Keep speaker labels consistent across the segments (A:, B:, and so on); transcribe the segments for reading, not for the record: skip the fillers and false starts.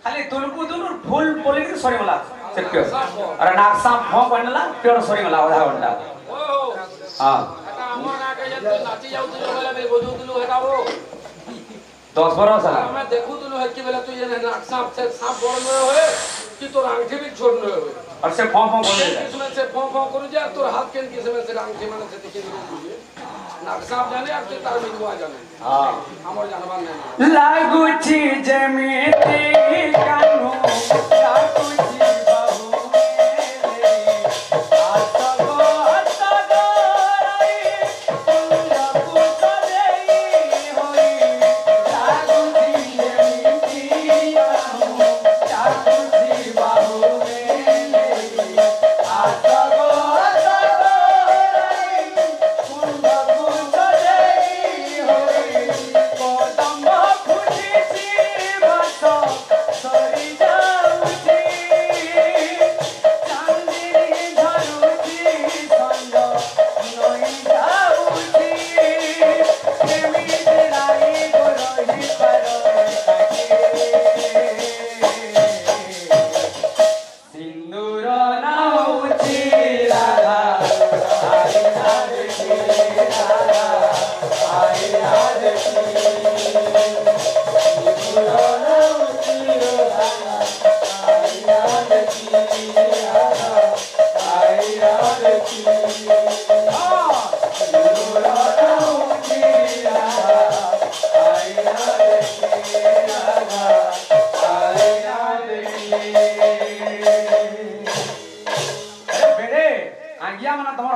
A: खाली तुलकु दुनु फूल बोले कि सरी मला सेक्यो अरे नाकसा भ बनला प्योर सरी मला आधा घंटा हां
B: एटा हमर ना के जे नाची जाउतलो बेला बे बजउतलो हेटा वो
A: 10 बरस होला
B: मैं देखुतलो है कि बेला तू ये नाकसा से सांप बड़ में होए कि तोर अंगठी भी छोड़ न होए
A: और से फ बोले
B: इसमें से फ करू जा तोर हाथ केन किस में से अंगठी माने से दिखे दिए नाकसा जाने अब से तार मिलवा जाने हां हमर जानवा नहीं
A: लागू छी जमीती कानू लागू छी बहु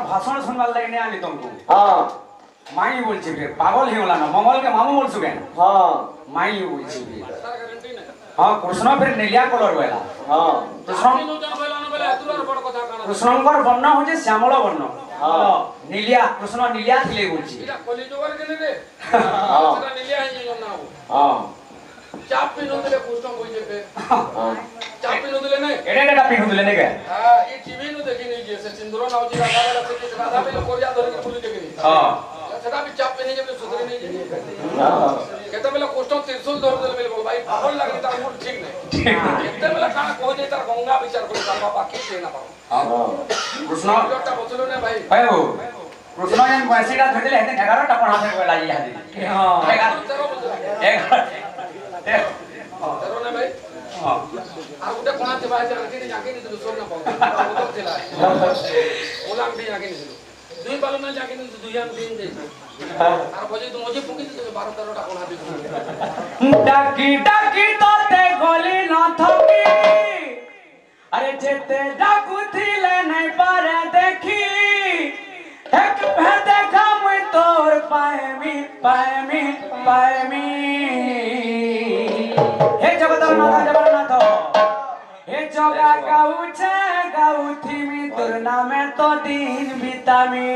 A: भाषण सुनवार लगे नहीं आनी तुमको
C: हां
A: माई बोल छी पागल ही होला ना मंगल के मामू बोल सुगे
C: हां
A: माई बोल छी हां कृष्ण फिर नीलिया कलर वाला
C: हां
A: कृष्णकर वर्ण हो जे श्यामल वर्ण हां नीलिया कृष्ण नीलिया थिले बोल छी
B: एटा कलिजुगर के ने रे हां सेटा नीलिया है जो ना हो
A: हां
B: चाप पिनो दिले कृष्ण कोई जे पे हां चाप पिनो दिले नहीं
A: एडेटा पिनो दिले ने के
B: हां ये टीवी नु देखि नहीं जे से सिंदूर नाउजी राधा वाला से राधा पे कोरिया धर के पुलिस देखि
A: हां
B: सेटा भी चाप पिने जे सुधरे नहीं जे हां केते बेला कृष्ण त्रिशूल धर देले बोल भाई पागल लागली तार मूड ठीक नहीं केते बेला काना कहो जे तार गंगा विचार करू तार बाबा के से ना पाओ
A: हां कृष्ण
B: लोटा बचलो ने भाई
A: भाई हो कृष्ण जन पैसेटा धरले हेते 11 टा पण हाथ में लागी हादी हां 11
B: तेरो ने भाई हां आ उठे कोना ते बाय जाके नहीं सोर ना पाओ तो चला ओलांग भी जाके नहीं दुई बालो ना जाके नहीं दुई हम दिन दे আর বজে তো মজে ফুকি দিতে 12 13টা কোনা দিবি
A: ডাকি ডাকি তোতে গলি না থাকি আরে যেতে ডাকুথিলে নাই পারে দেখি এক ভে দেখা মই তোর পায়মি পায়মি পায়মি হে জগন্নাথ হে জগা গাউছে গাউথিমি তোর নামে তো দিন বিতামি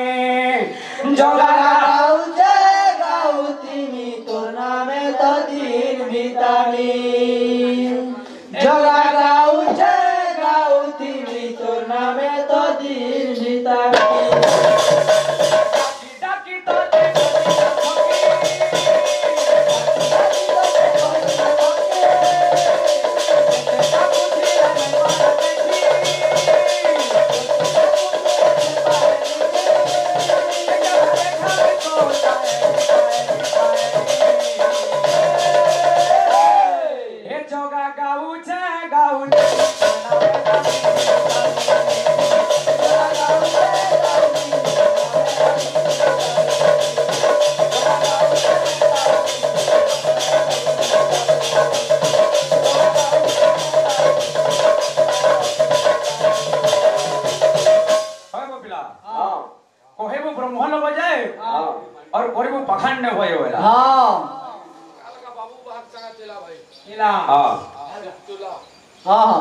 A: জগা গাউছে গাউথিমি তোর নামে তো দিন বিতামি জগা গাউছে গাউথিমি তোর নামে তো দিন বিতামি ডাকি তোতে ब्रह्मण बजाए और गरीब पखंड भयो होला हां
B: काल का बाबू बाहर चला चला भाई
A: नीला हां
B: सितुला
A: हां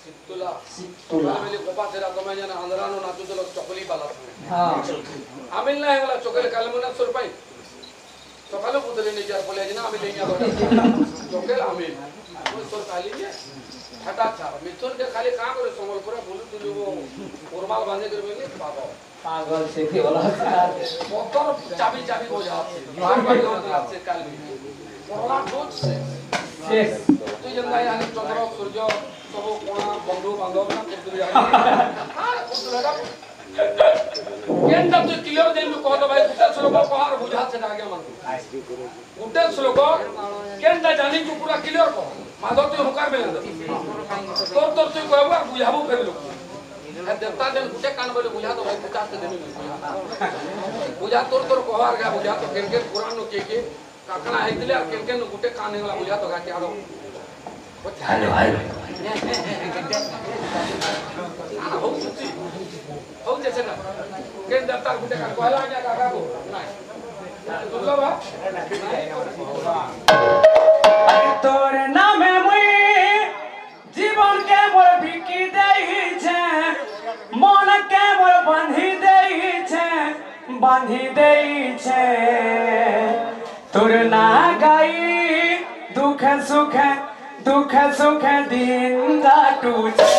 B: सितुला मेले गोपा तेरा कमाय जाना आंध्रानो नाचू चलो चकली बाला हां आमिल ना होला चकल कालमुना सुरपाई सकालो बुदले ने जार बोले ना आमिल लेया चकल आमिल वो सुर काली ने हटा था मिथुन के खाली का करे संबलपुर बोलू तुलू वो उर्माल बांधे कर बोले बाबा
A: पागल से थी वाला
B: मोटर चाबी चाबी हो जाते बार बार से काल में कोरोना डोज से तू जंदा यानी चंद्र सूर्य सब कोना बंधु बांधव ना कुतुल जाए हां कुतुल हेडा केनटा तू क्लियर देन तू कहतो भाई गुटे श्लोक कहार बुझा से आगे मन गुटे श्लोक केनटा जानी तू पूरा क्लियर कह माधव तू हुकार बेले तोर तोर तू कहबो बुझाबो फेर लोग देवता देन गुटे कान बोले बुझा तो भाई 50 से देनी बुझा तोर तोर कहवार गा बुझा तो केन के पुराण नो के काकना आइतले केन केन गुटे कान वाला बुझा तो गाटी आरो
A: हेलो हेलो
B: हो सुची हो जैसे ना केन देवता गुटे कान कहला क्या काका को नहीं दुर्लभ
A: तोर नाम मुई जीवन के मोर बिकी देई छे मन के मोर बांधी देई छे तोर ना गाई दुख सुख दिन काटू छे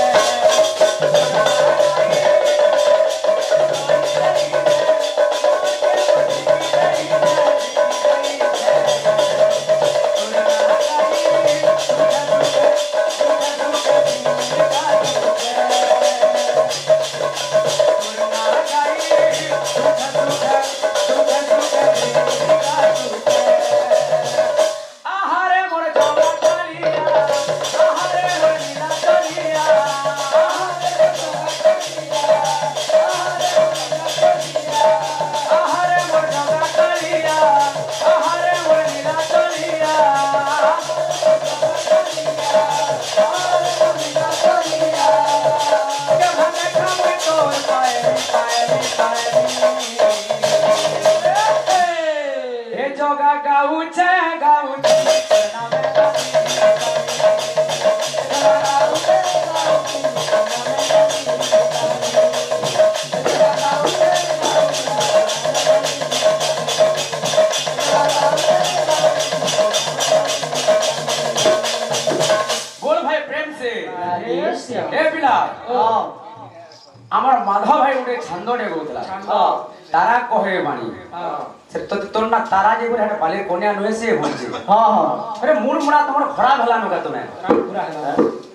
A: আমার মাধব ভাই উঠে ছন্দটে গৌতলা তারা কহে বাণী সে তো তোর না তারা যে বলে একটা বালির কন্যা নয়েছে বলছে আরে মূল মুড়া তোমার খরাব হলা নকা তুমি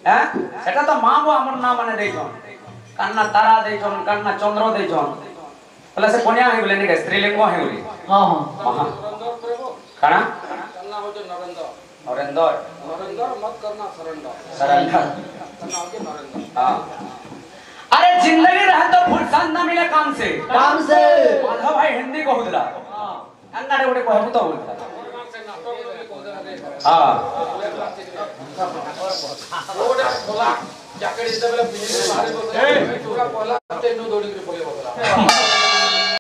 A: হ্যাঁ সেটা তো মা বো আমার নাম মানে দেইছন কান্না তারা দেইছন কান্না চন্দ্র দেইছন বলে সে কন্যা হই বলে নিকে স্ত্রীলিঙ্গ হই বলে কানা কান্না হচ্ছে নরেন্দ্র নরেন্দ্র মত করনা সরেন্ডর करना होगे नरेंद्र हां अरे जिंदगी रहे तो फुर्सत ना मिले काम से माधव भाई हिंदी को हुदला हां अन्नाडे गोटे कहबु तो हुदला हां रोड खोला जैकेट इसे बेले पिनी मारे बोले ए पूरा कोला तेनु दौड़ी के पगे बोला